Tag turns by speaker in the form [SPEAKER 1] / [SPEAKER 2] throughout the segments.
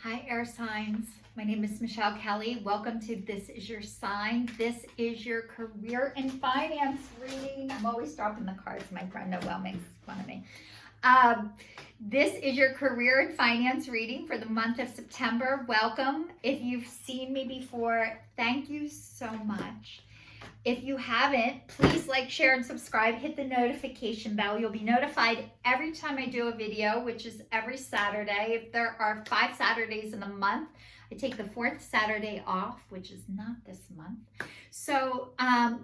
[SPEAKER 1] Hi, air signs. My name is Michelle Kelly. Welcome to This Is Your Sign. This is your career and finance reading. I'm always dropping the cards. My friend Noelle makes fun of me. This is your career and finance reading for the month of September. Welcome. If you've seen me before, thank you so much. If you haven't, please like, share, and subscribe. Hit the notification bell. You'll be notified every time I do a video, which is every Saturday. If there are 5 Saturdays in a month, I take the 4th Saturday off, which is not this month. So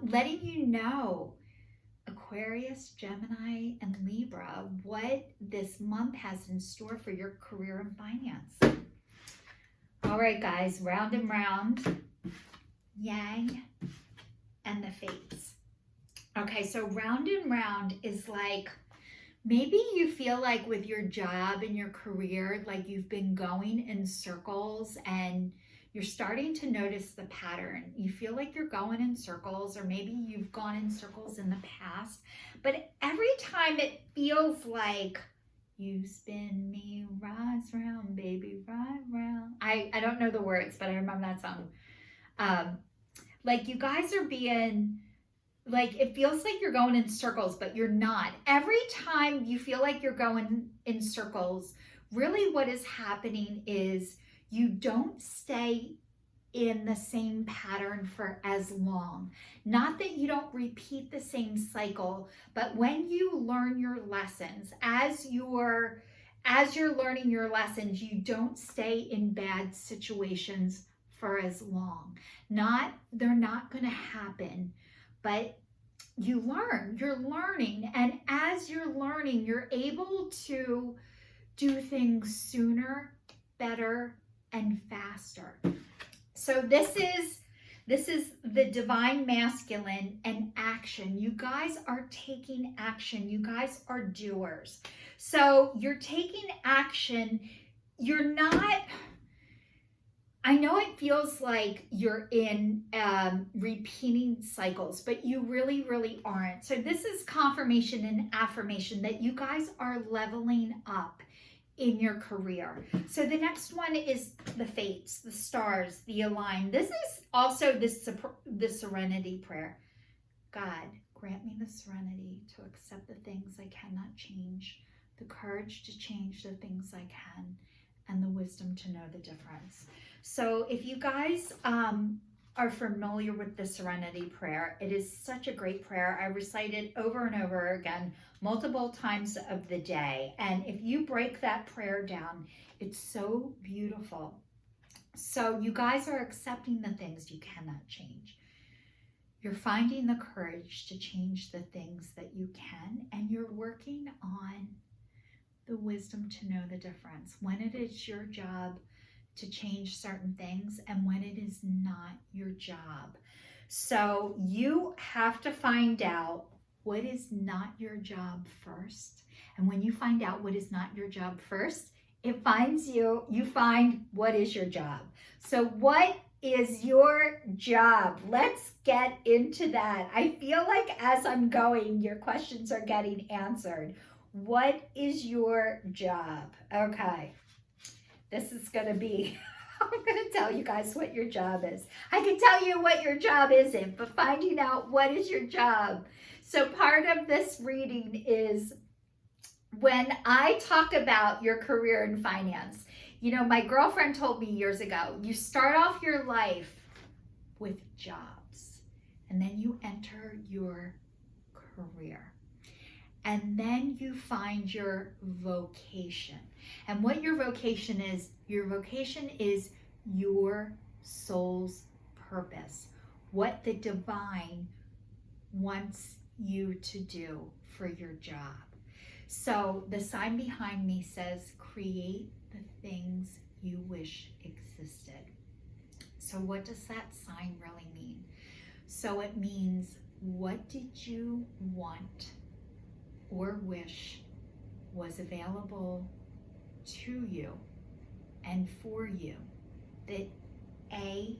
[SPEAKER 1] letting you know, Aquarius, Gemini, and Libra, what this month has in store for your career and finance. All right, guys, round and round. Yang and the fates. Okay, so round and round is like, maybe you feel like with your job and your career, like you've been going in circles and you're starting to notice the pattern. You feel like you're going in circles, or maybe you've gone in circles in the past, but every time it feels like you spin me, rise round, baby, ride round. I don't know the words, but I remember that song. Like you guys are being, like it feels like you're going in circles, but you're not. Every time you feel like you're going in circles, really what is happening is you don't stay in the same pattern for as long. Not that you don't repeat the same cycle, but when you learn your lessons, as you're learning your lessons, you don't stay in bad situations for as long. They're not going to happen, but you learn. You're learning, and as you're learning, you're able to do things sooner, better, and faster. So this is the divine masculine and action. You guys are taking action. You guys are doers. So you're taking action. You're not, I know it feels like you're in repeating cycles, but you really, really aren't. So this is confirmation and affirmation that you guys are leveling up in your career. So the next one is the fates, the stars, the align. This is also the serenity prayer. God, grant me the serenity to accept the things I cannot change, the courage to change the things I can, and the wisdom to know the difference. So if you guys are familiar with the serenity prayer, it is such a great prayer. I recite it over and over again, multiple times of the day. And if you break that prayer down, it's so beautiful. So you guys are accepting the things you cannot change. You're finding the courage to change the things that you can, and you're working on the wisdom to know the difference. When it is your job to change certain things and when it is not your job. So you have to find out what is not your job first. And when you find out what is not your job first, it finds you find what is your job. So what is your job? Let's get into that. I feel like as I'm going, your questions are getting answered. What is your job? Okay. This is going to be, I'm going to tell you guys what your job is. I can tell you what your job isn't, but finding out what is your job. So part of this reading is when I talk about your career in finance. You know, my girlfriend told me years ago, you start off your life with jobs, and then you enter your career. And then you find your vocation. And what your vocation is your soul's purpose, what the divine wants you to do for your job. So the sign behind me says, create the things you wish existed. So what does that sign really mean? So it means, what did you want or wish was available to you and for you that A,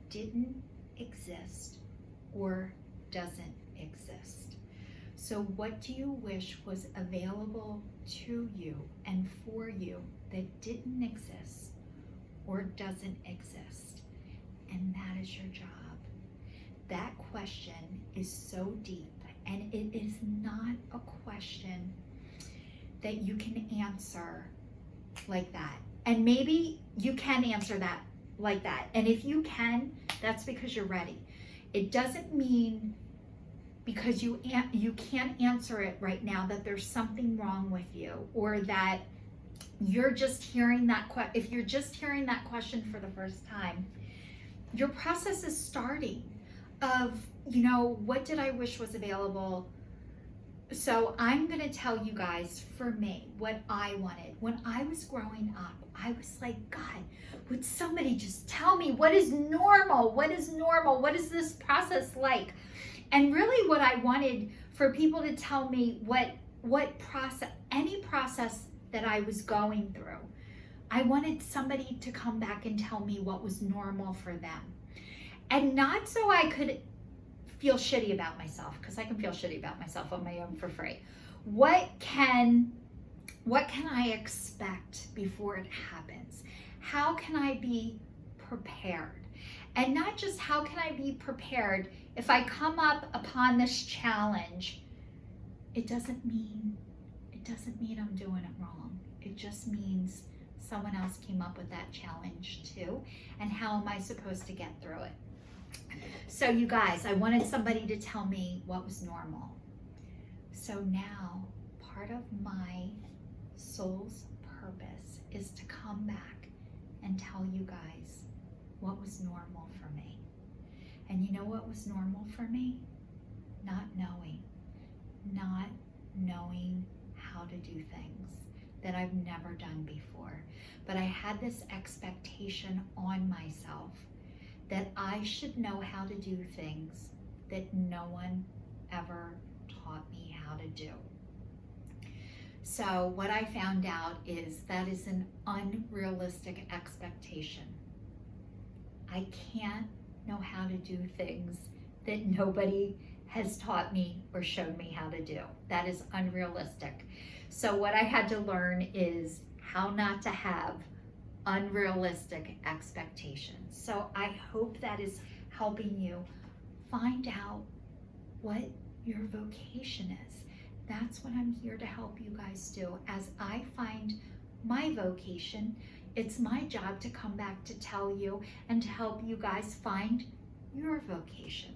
[SPEAKER 1] didn't exist or doesn't exist? So what do you wish was available to you and for you that didn't exist or doesn't exist? And that is your job. That question is so deep, and it is not a question that you can answer like that. And maybe you can answer that like that. And if you can, that's because you're ready. It doesn't mean because you can't answer it right now that there's something wrong with you, or that you're just hearing that if you're just hearing that question for the first time, your process is starting of, you know, what did I wish was available? So I'm going to tell you guys, for me, what I wanted. When I was growing up, I was like, God, would somebody just tell me what is normal? What is normal? What is this process like? And really what I wanted for people to tell me what process, any process that I was going through, I wanted somebody to come back and tell me what was normal for them. And not so I could feel shitty about myself, because I can feel shitty about myself on my own for free. What can I expect before it happens? How can I be prepared? And not just how can I be prepared if I come up upon this challenge. It doesn't mean I'm doing it wrong. It just means someone else came up with that challenge too, and how am I supposed to get through it? So you guys, I wanted somebody to tell me what was normal. So now part of my soul's purpose is to come back and tell you guys what was normal for me. And you know what was normal for me? Not knowing how to do things that I've never done before. But I had this expectation on myself that I should know how to do things that no one ever taught me how to do. So what I found out is that is an unrealistic expectation. I can't know how to do things that nobody has taught me or showed me how to do. That is unrealistic. So what I had to learn is how not to have unrealistic expectations. So I hope that is helping you find out what your vocation is. That's what I'm here to help you guys do. As I find my vocation, it's my job to come back to tell you and to help you guys find your vocation.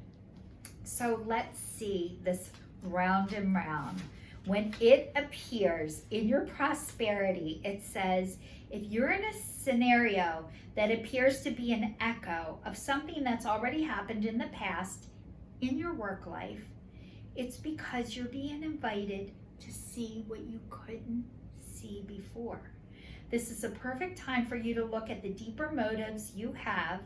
[SPEAKER 1] So let's see this round and round. When it appears in your prosperity, it says, if you're in a scenario that appears to be an echo of something that's already happened in the past in your work life, it's because you're being invited to see what you couldn't see before. This is a perfect time for you to look at the deeper motives you have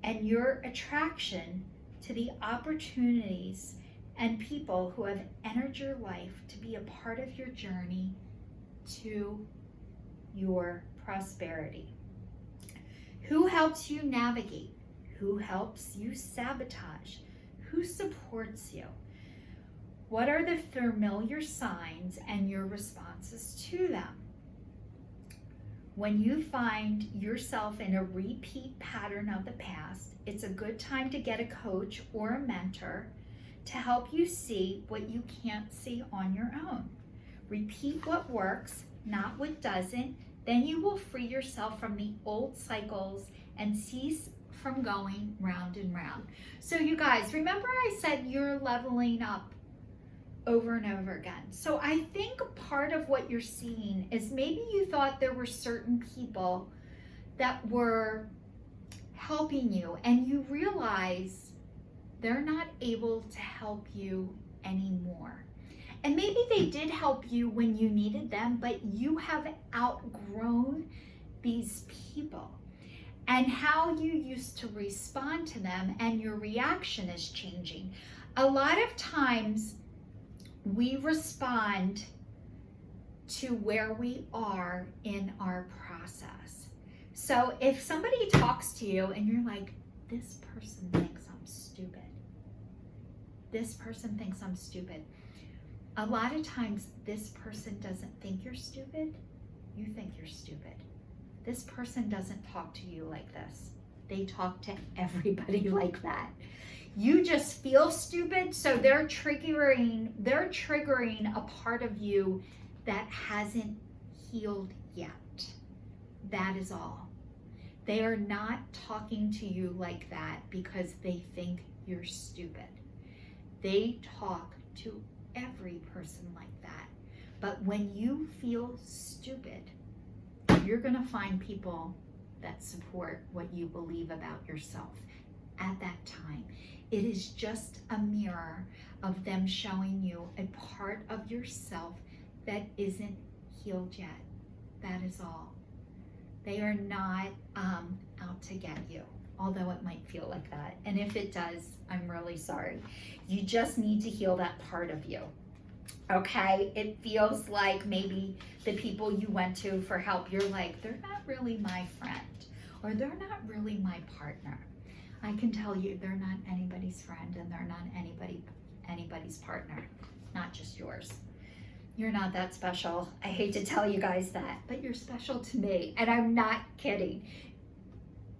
[SPEAKER 1] and your attraction to the opportunities and people who have entered your life to be a part of your journey to your prosperity. Who helps you navigate? Who helps you sabotage? Who supports you? What are the familiar signs and your responses to them? When you find yourself in a repeat pattern of the past, it's a good time to get a coach or a mentor to help you see what you can't see on your own. Repeat what works, not what doesn't. Then you will free yourself from the old cycles and cease from going round and round. So you guys, remember I said you're leveling up over and over again. So I think part of what you're seeing is maybe you thought there were certain people that were helping you, and you realize they're not able to help you anymore. And maybe they did help you when you needed them, but you have outgrown these people and how you used to respond to them, and your reaction is changing. A lot of times we respond to where we are in our process. So if somebody talks to you and you're like, this person thinks I'm stupid. This person thinks I'm stupid. A lot of times this person doesn't think you're stupid. You think you're stupid. This person doesn't talk to you like this. They talk to everybody like that. You just feel stupid, so they're triggering a part of you that hasn't healed yet. That is all. They are not talking to you like that because they think you're stupid. They talk to every person like that. But when you feel stupid, you're going to find people that support what you believe about yourself at that time. It is just a mirror of them showing you a part of yourself that isn't healed yet. That is all. They are not out to get you, although it might feel like that. And if it does, I'm really sorry. You just need to heal that part of you. Okay? It feels like maybe the people you went to for help, you're like, they're not really my friend, or they're not really my partner. I can tell you they're not anybody's friend, and they're not anybody's partner, not just yours. You're not that special. I hate to tell you guys that, but you're special to me, and I'm not kidding.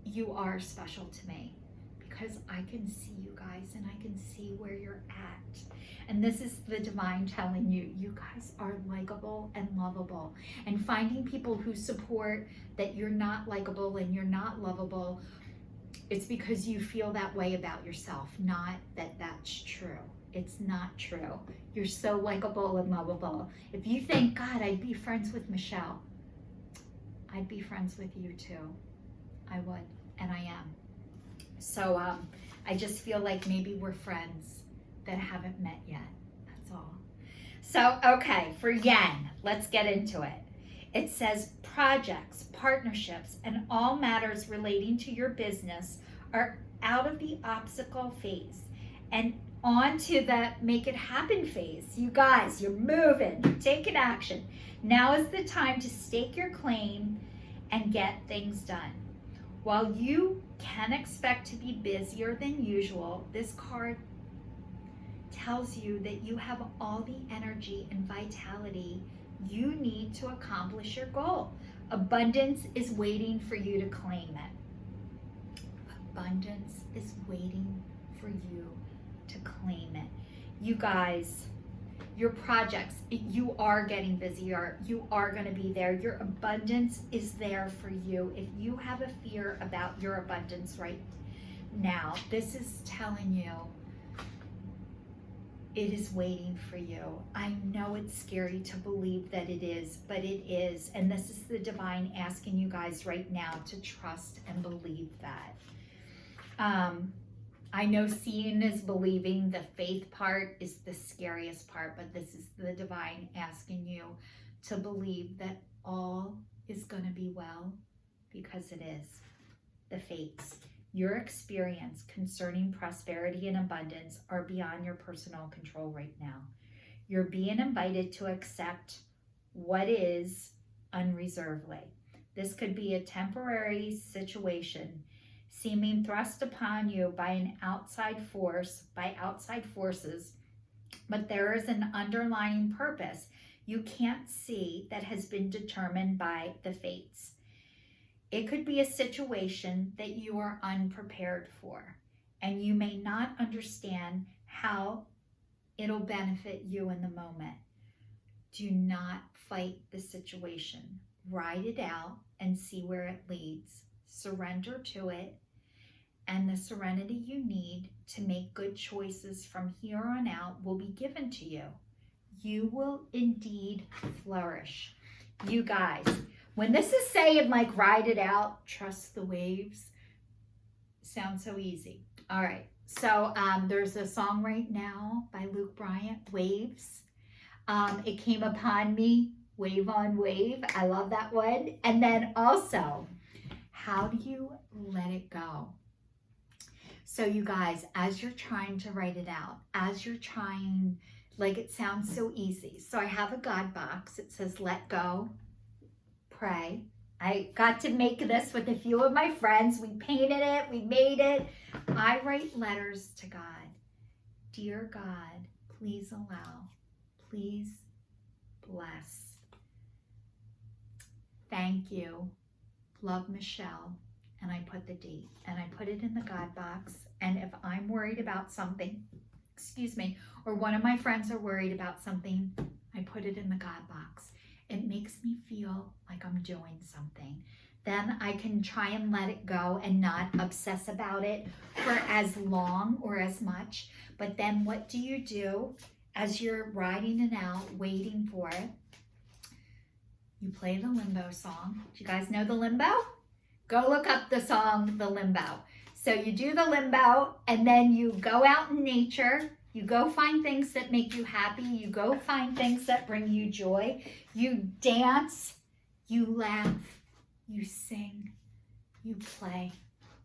[SPEAKER 1] You are special to me because I can see you guys, and I can see where you're at. And this is the divine telling you, you guys are likable and lovable. And finding people who support that you're not likable and you're not lovable, it's because you feel that way about yourself, not that that's true. It's not true. You're so likable and lovable. If you think, God, I'd be friends with Michelle, I'd be friends with you too. I would, and I am. So I just feel like maybe we're friends that haven't met yet. That's all. So, okay, for Yen, let's get into it. It says projects, partnerships, and all matters relating to your business are out of the obstacle phase and on to the make it happen phase. You guys, you're moving, you're taking action. Now is the time to stake your claim and get things done. While you can expect to be busier than usual, this card tells you that you have all the energy and vitality you need to accomplish your goal. Abundance is waiting for you to claim it. Abundance is waiting for you to claim it. You guys, your projects, you are getting busier. You are going to be there. Your abundance is there for you. If you have a fear about your abundance right now, this is telling you it is waiting for you. I know it's scary to believe that it is, but it is. And this is the divine asking you guys right now to trust and believe that. I know seeing is believing. The faith part is the scariest part, but this is the divine asking you to believe that all is going to be well, because it is. The fates. Your experience concerning prosperity and abundance are beyond your personal control right now. You're being invited to accept what is unreservedly. This could be a temporary situation seeming thrust upon you by an outside forces, but there is an underlying purpose you can't see that has been determined by the fates. It could be a situation that you are unprepared for, and you may not understand how it'll benefit you in the moment. Do not fight the situation. Ride it out and see where it leads. Surrender to it, and the serenity you need to make good choices from here on out will be given to you. You will indeed flourish. You guys, when this is saying like ride it out, trust the waves, sounds so easy. All right, so there's a song right now by Luke Bryant, Waves. It came upon me, wave on wave. I love that one. And then also, how do you let it go? So you guys, as you're trying to write it out, as you're trying, like it sounds so easy. So I have a God box. It says let go, pray. I got to make this with a few of my friends. We painted it, we made it. I write letters to God. Dear God, please allow, please bless. Thank you, love Michelle, and I put the date, and I put it in the God box. And if I'm worried about something, excuse me, or one of my friends are worried about something, I put it in the God box. It makes me feel like I'm doing something. Then I can try and let it go and not obsess about it for as long or as much. But then what do you do as you're riding it out, waiting for it? You play the Limbo song. Do you guys know the Limbo? Go look up the song, the Limbo. So you do the Limbo, and then you go out in nature. You go find things that make you happy. You go find things that bring you joy. You dance, you laugh, you sing, you play,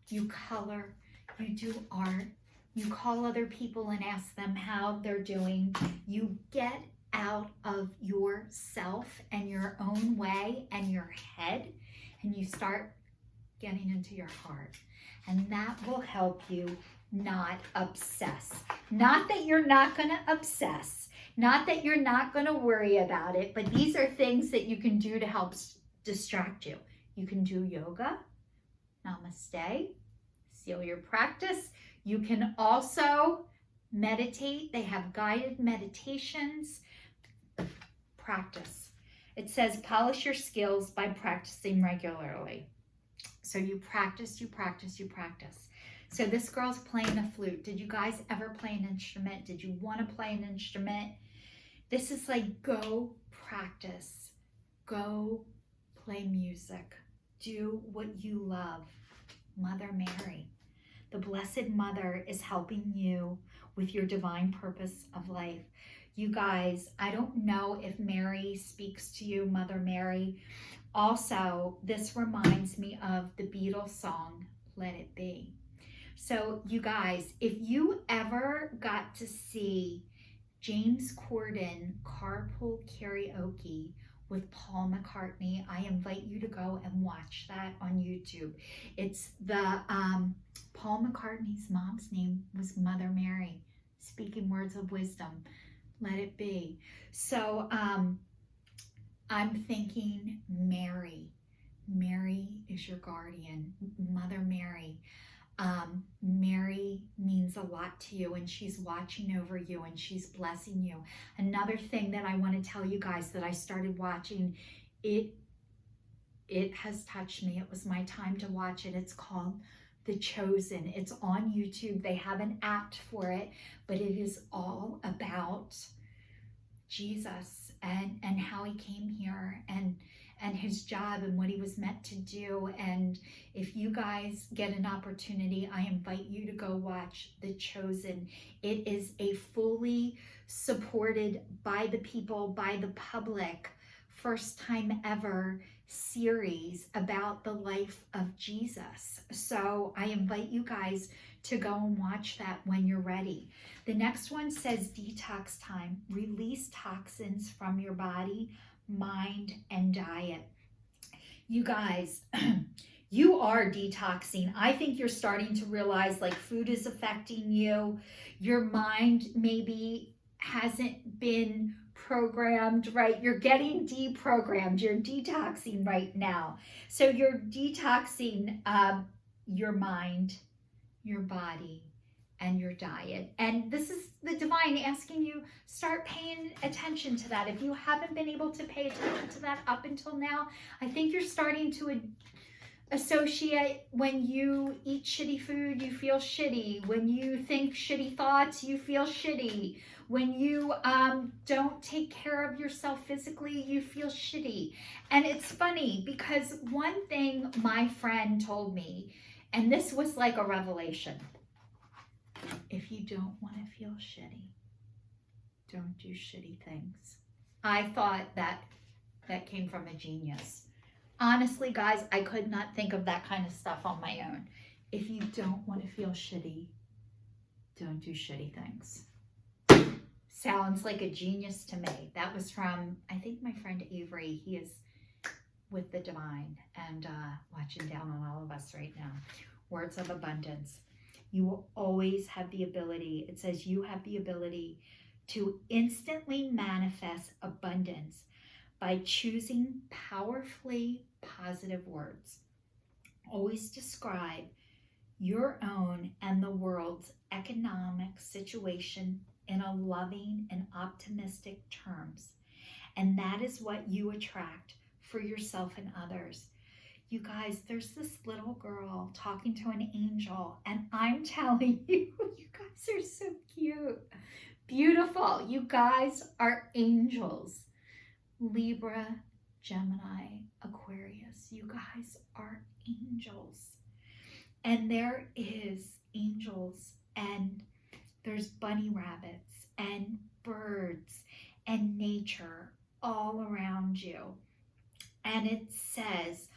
[SPEAKER 1] you color, you do art. You call other people and ask them how they're doing. You get out of yourself and your own way and your head, and you start getting into your heart. And that will help you not obsess. Not that you're not going to obsess, not that you're not going to worry about it, but these are things that you can do to help distract you. You can do yoga, namaste, seal your practice. You can also meditate. They have guided meditations. Practice. It says polish your skills by practicing regularly. So you practice, you practice, you practice. So this girl's playing the flute. Did you guys ever play an instrument? Did you want to play an instrument? This is like, go practice. Go play music. Do what you love. Mother Mary, the Blessed Mother, is helping you with your divine purpose of life. You guys, I don't know if Mary speaks to you, Mother Mary. Also, this reminds me of the Beatles song, Let It Be. So you guys, if you ever got to see James Corden carpool karaoke with Paul McCartney, I invite you to go and watch that on YouTube. It's the, Paul McCartney's mom's name was Mother Mary, speaking words of wisdom. Let it be. So I'm thinking Mary. Mary is your guardian, Mother Mary. Mary means a lot to you, and she's watching over you, and she's blessing you. Another thing that I want to tell you guys that I started watching, it has touched me. It was my time to watch it. It's called The Chosen. It's on YouTube. They have an app for it, but it is all about Jesus and how he came here and his job and what he was meant to do. And if you guys get an opportunity, I invite you to go watch The Chosen. It is a fully supported by the people, by the public, first time ever series about the life of Jesus. So I invite you guys to go and watch that when you're ready. The next one says detox time. Release toxins from your body, mind, and diet. You guys, you are detoxing. I think you're starting to realize like food is affecting you. Your mind maybe hasn't been programmed right. You're getting deprogrammed. You're detoxing right now. So you're detoxing your mind, your body, and your diet. And this is the divine asking you, start paying attention to that. If you haven't been able to pay attention to that up until now, I think you're starting to associate when you eat shitty food, you feel shitty. When you think shitty thoughts, you feel shitty. When you don't take care of yourself physically, you feel shitty. And it's funny because one thing my friend told me, and this was like a revelation: if you don't want to feel shitty, don't do shitty things. I thought that came from a genius. Honestly, guys, I could not think of that kind of stuff on my own. If you don't want to feel shitty, don't do shitty things. Sounds like a genius to me. That was from, I think, my friend Avery. He is with the divine and watching down on all of us right now. Words of abundance. You will always have the ability, it says you have the ability to instantly manifest abundance by choosing powerfully positive words. always describe your own and the world's economic situation in a loving and optimistic terms. And that is what you attract for yourself and others. You guys, there's this little girl talking to an angel, and I'm telling you, you guys are so cute. Beautiful. You guys are angels. Libra, Gemini, Aquarius. You guys are angels. And there is angels, and there's bunny rabbits and birds and nature all around you. And it says,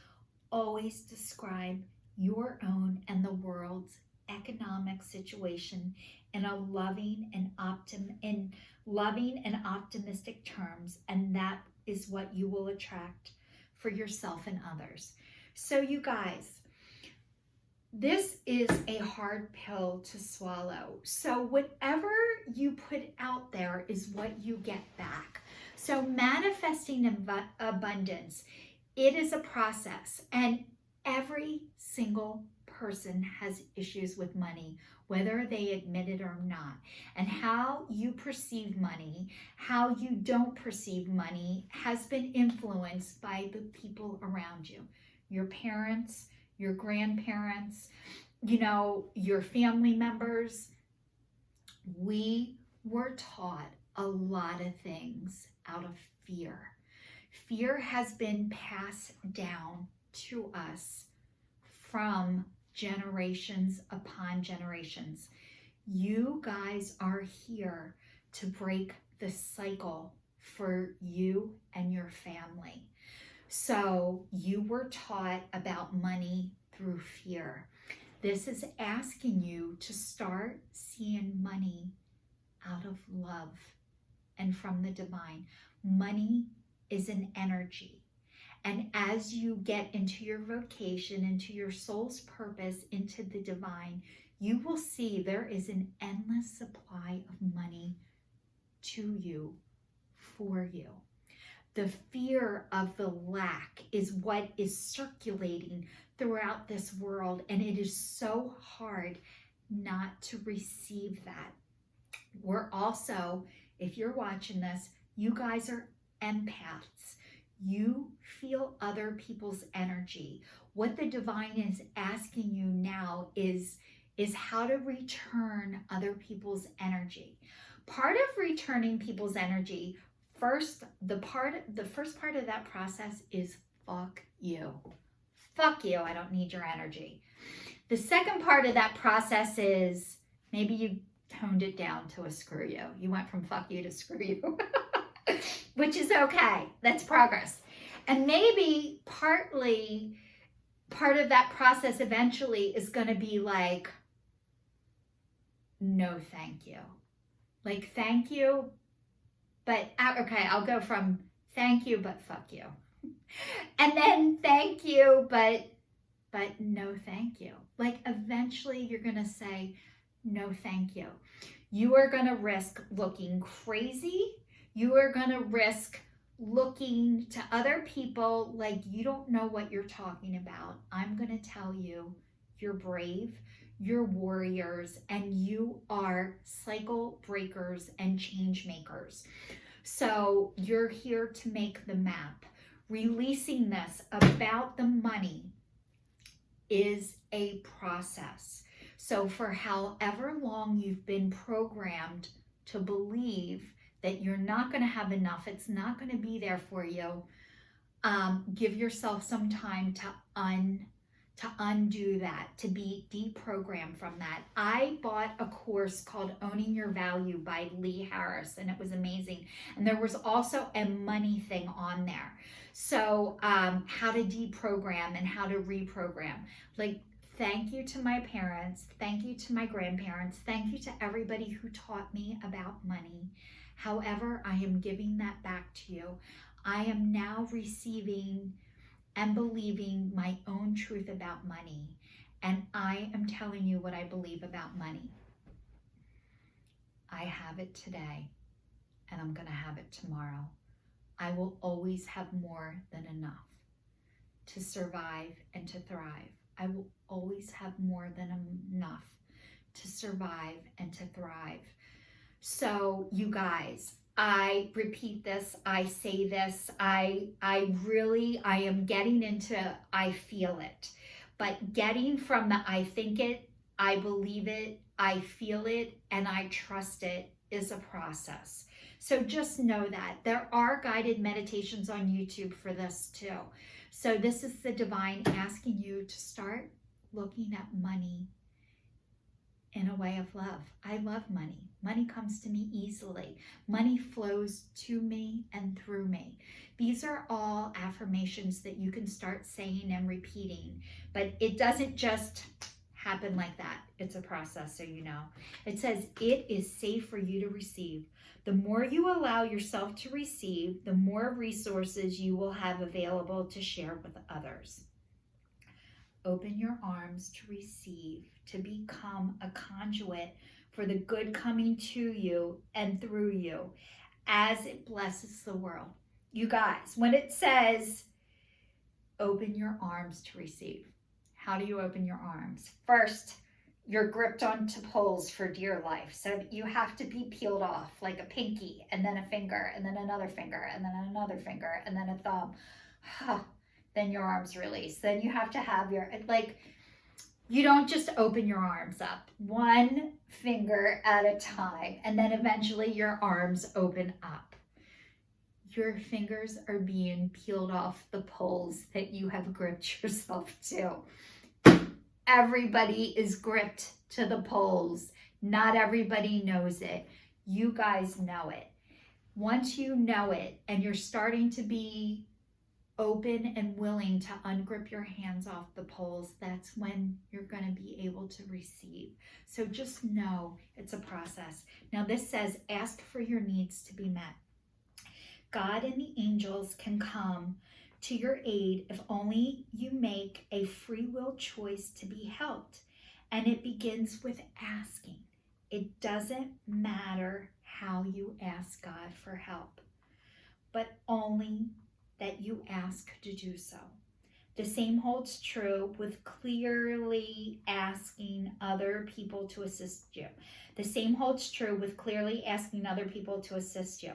[SPEAKER 1] always describe your own and the world's economic situation in a loving and optimistic terms, and that is what you will attract for yourself and others. So you guys, this is a hard pill to swallow. So whatever you put out there is what you get back. So manifesting abundance, it is a process, and every single person has issues with money, whether they admit it or not. And how you perceive money, how you don't perceive money, has been influenced by the people around you, your parents, your grandparents, your family members. We were taught a lot of things out of fear. Fear has been passed down to us from generations upon generations. You guys are here to break the cycle for you and your family. So you were taught about money through fear. This is asking you to start seeing money out of love and from the divine. Money is an energy. And as you get into your vocation, into your soul's purpose, into the divine, you will see there is an endless supply of money to you, for you. The fear of the lack is what is circulating throughout this world, and it is so hard not to receive that. We're also, if you're watching this, you guys are empaths. You feel other people's energy. What the divine is asking you now is how to return other people's energy. Part of returning people's energy, the first part of that process is fuck you. Fuck you, I don't need your energy. The second part of that process is maybe you toned it down to a screw you. You went from fuck you to screw you, which is okay. That's progress. And maybe part of that process eventually is going to be like, no, thank you. Like, thank you, but okay, I'll go from thank you, but fuck you. And then thank you, but no, thank you. Like, eventually you're going to say, no, thank you. You are going to risk looking crazy. You are going to risk looking to other people like you don't know what you're talking about. I'm going to tell you, you're brave, you're warriors, and you are cycle breakers and change makers. So you're here to make the map. Releasing this about the money is a process. So for however long you've been programmed to believe that you're not going to have enough, it's not going to be there for you, give yourself some time to undo that, to be deprogrammed from that. I bought a course called Owning Your Value by Lee Harris, and it was amazing. And there was also a money thing on there. So how to deprogram and how to reprogram. Like, thank you to my parents. Thank you to my grandparents. Thank you to everybody who taught me about money. However, I am giving that back to you. I am now receiving and believing my own truth about money. And I am telling you what I believe about money. I have it today, and I'm going to have it tomorrow. I will always have more than enough to survive and to thrive. I will always have more than enough to survive and to thrive. So you guys, I repeat this, I say this, I am getting into I feel it. But getting from the I think it, I believe it, I feel it, and I trust it is a process. So just know that. There are guided meditations on YouTube for this too. So this is the divine asking you to start looking at money in a way of love. I love money. Money comes to me easily. Money flows to me and through me. These are all affirmations that you can start saying and repeating, but it doesn't just happen like that. It's a process, so you know. It says it is safe for you to receive. The more you allow yourself to receive, the more resources you will have available to share with others. Open your arms to receive, to become a conduit for the good coming to you and through you as it blesses the world. You guys, when it says open your arms to receive, how do you open your arms? First, you're gripped onto poles for dear life. So you have to be peeled off like a pinky, and then a finger, and then another finger, and then another finger, and then a thumb. Then your arms release. Then you have to have your, like, you don't just open your arms up, one finger at a time, and then eventually your arms open up. Your fingers are being peeled off the poles that you have gripped yourself to. Everybody is gripped to the poles. Not everybody knows it. You guys know it. Once you know it and you're starting to be open and willing to ungrip your hands off the poles, that's when you're going to be able to receive. So just know it's a process. Now this says, ask for your needs to be met. God and the angels can come to your aid if only you make a free will choice to be helped. And it begins with asking. It doesn't matter how you ask God for help, but only that you ask to do so. The same holds true with clearly asking other people to assist you. The same holds true with clearly asking other people to assist you.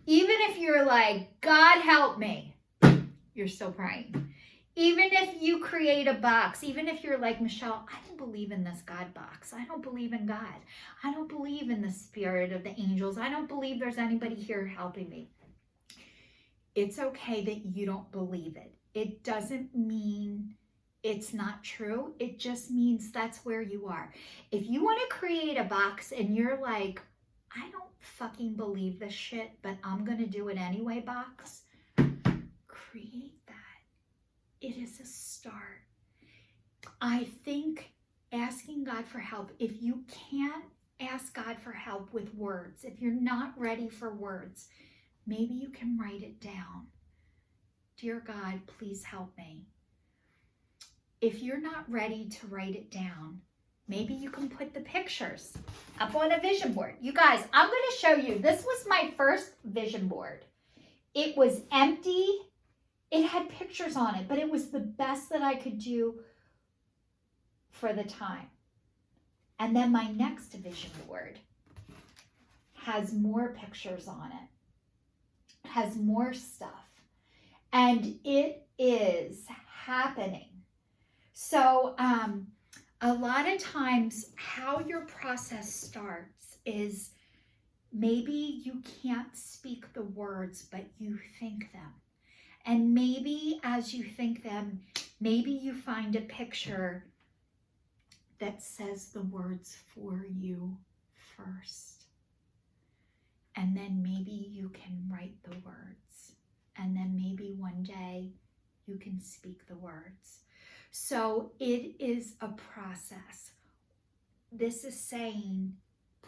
[SPEAKER 1] Even if you're like, God help me, you're still praying. Even if you create a box, even if you're like, Michelle, I don't believe in this God box. I don't believe in God. I don't believe in the spirit of the angels. I don't believe there's anybody here helping me. It's okay that you don't believe it. It doesn't mean it's not true. It just means that's where you are. If you want to create a box and you're like, I don't fucking believe this shit, but I'm going to do it anyway box, create that. It is a start. I think asking God for help, if you can't ask God for help with words, if you're not ready for words, maybe you can write it down. Dear God, please help me. If you're not ready to write it down, maybe you can put the pictures up on a vision board. You guys, I'm going to show you. This was my first vision board. It was empty. It had pictures on it, but it was the best that I could do for the time. And then my next vision board has more pictures on it, has more stuff, and it is happening. So a lot of times how your process starts is maybe you can't speak the words, but you think them. And maybe as you think them, maybe you find a picture that says the words for you first. And then maybe you can write the words. And then maybe one day you can speak the words. So it is a process. This is saying,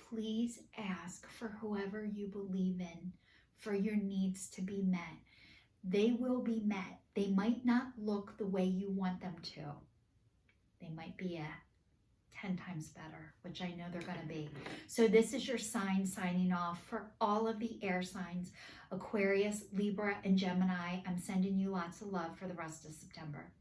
[SPEAKER 1] please ask for whoever you believe in for your needs to be met. They will be met. They might not look the way you want them to. They might be 10 times better, which I know they're going to be. So this is your sign signing off for all of the air signs, Aquarius, Libra, and Gemini. I'm sending you lots of love for the rest of September.